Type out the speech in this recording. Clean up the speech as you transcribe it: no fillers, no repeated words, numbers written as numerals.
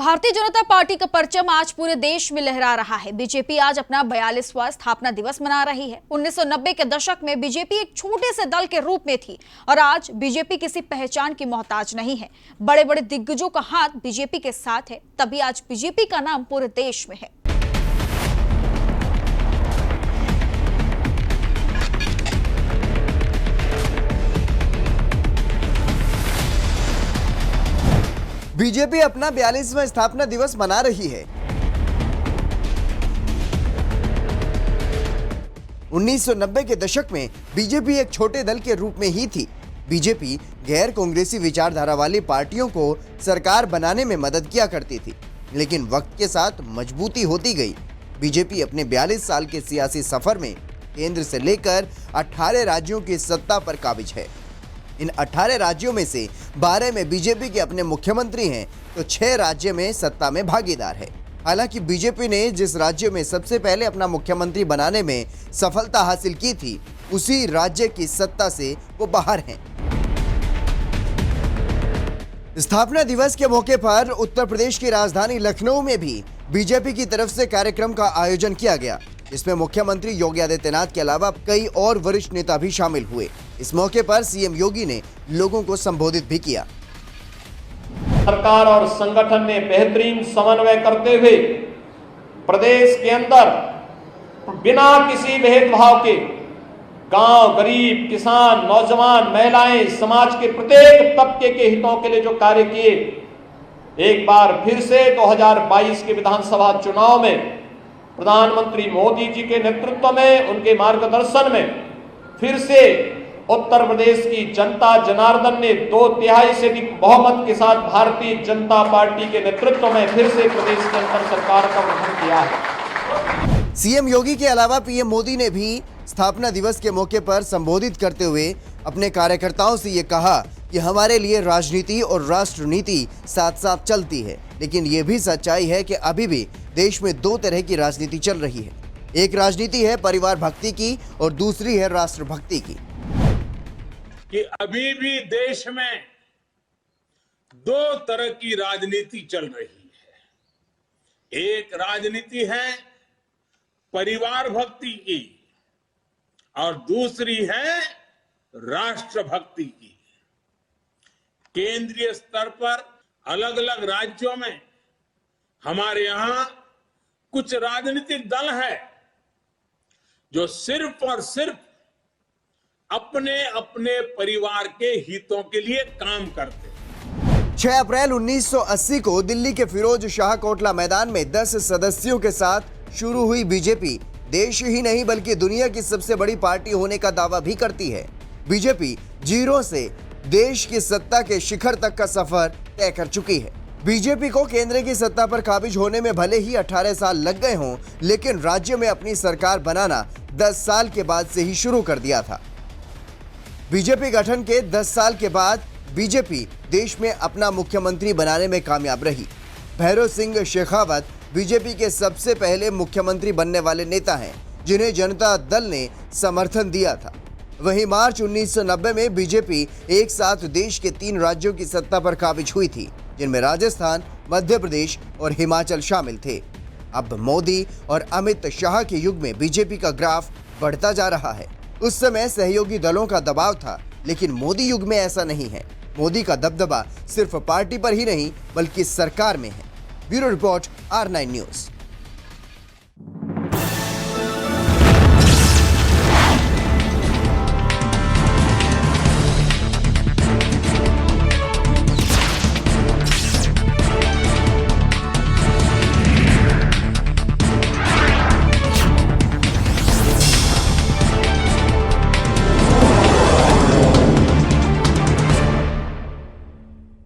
Bharatiya Janata party का परचम आज पूरे देश में लहरा रहा है। बीजेपी आज अपना 42वां स्थापना दिवस मना रही है। 1990 के दशक में बीजेपी एक छोटे से दल के रूप में थी और आज बीजेपी किसी पहचान की मोहताज नहीं है। बड़े बड़े दिग्गजों का हाथ बीजेपी के साथ है, तभी आज बीजेपी का नाम पूरे देश में है। बीजेपी अपना 42वां स्थापना दिवस मना रही है। 1990 के दशक में बीजेपी एक छोटे दल के रूप में ही थी। बीजेपी गैर कांग्रेसी विचारधारा वाली पार्टियों को सरकार बनाने में मदद किया करती थी, लेकिन वक्त के साथ मजबूती होती गई। बीजेपी अपने 42 साल के सियासी सफर में केंद्र से लेकर 18 राज्यों की सत्ता पर काबिज है। इन 18 राज्यों में से 12 में बीजेपी के अपने मुख्यमंत्री हैं, तो 6 राज्य में सत्ता में भागीदार है। हालांकि बीजेपी ने जिस राज्य में सबसे पहले अपना मुख्यमंत्री बनाने में सफलता हासिल की थी, उसी राज्य की सत्ता से वो बाहर हैं। स्थापना दिवस के मौके पर उत्तर प्रदेश की राजधानी लखनऊ में भी बीजेपी की तरफ से कार्यक्रम का आयोजन किया गया, इसमें मुख्यमंत्री योगी आदित्यनाथ के अलावा कई और वरिष्ठ नेता भी शामिल हुए। इस मौके पर सीएम योगी ने लोगों को संबोधित भी किया। सरकार और संगठन ने बेहतरीन समन्वय करते हुए प्रदेश के अंदर बिना किसी भेदभाव के गांव, गरीब, किसान, नौजवान, महिलाएं, समाज के प्रत्येक तबके के हितों के लिए जो कार्य किए, एक बार फिर से 2022 के विधानसभा चुनाव में प्रधानमंत्री मोदी जी के नेतृत्व में, उनके मार्गदर्शन में फिर से उत्तर प्रदेश की जनता जनार्दन ने 2/3 से अधिक बहुमत के साथ भारतीय जनता पार्टी के नेतृत्व में फिर से प्रदेश के अंदर सरकार का गठन किया है। सीएम योगी के अलावा पीएम मोदी ने भी स्थापना दिवस के मौके पर संबोधित करते हुए अपने कार्यकर्ताओं से ये कहा कि हमारे लिए राजनीति और राष्ट्र नीति साथ साथ चलती है, लेकिन ये भी सच्चाई है कि अभी भी देश में 2 तरह की राजनीति चल रही है। एक राजनीति है परिवार भक्ति की और दूसरी है राष्ट्र भक्ति की। कि अभी भी देश में 2 तरह की राजनीति चल रही है। एक राजनीति है परिवार भक्ति की और दूसरी है राष्ट्र भक्ति की। केंद्रीय स्तर पर अलग अलग राज्यों में हमारे यहां कुछ राजनीतिक दल है जो सिर्फ और सिर्फ अपने अपने परिवार के हितों के लिए काम करते हैं। 6 अप्रैल 1980 को दिल्ली के फिरोज शाह कोटला मैदान में 10 सदस्यों के साथ शुरू हुई बीजेपी देश ही नहीं बल्कि दुनिया की सबसे बड़ी पार्टी होने का दावा भी करती है। बीजेपी जीरो से देश की सत्ता के शिखर तक का सफर तय कर चुकी है। बीजेपी को केंद्र की सत्ता पर काबिज होने में भले ही 18 साल लग गए हों, लेकिन राज्य में अपनी सरकार बनाना 10 साल के बाद से ही शुरू कर दिया था। बीजेपी गठन के 10 साल के बाद बीजेपी देश में अपना मुख्यमंत्री बनाने में कामयाब रही। भैरों सिंह शेखावत बीजेपी के सबसे पहले मुख्यमंत्री बनने वाले नेता हैं, जिन्हें जनता दल ने समर्थन दिया था। वहीं मार्च 1990 में बीजेपी एक साथ देश के 3 राज्यों की सत्ता पर काबिज हुई थी, जिनमें राजस्थान, मध्य प्रदेश और हिमाचल शामिल थे। अब मोदी और अमित शाह के युग में बीजेपी का ग्राफ बढ़ता जा रहा है। उस समय सहयोगी दलों का दबाव था, लेकिन मोदी युग में ऐसा नहीं है। मोदी का दबदबा सिर्फ पार्टी पर ही नहीं बल्कि सरकार में है। Bureau report, R9 news.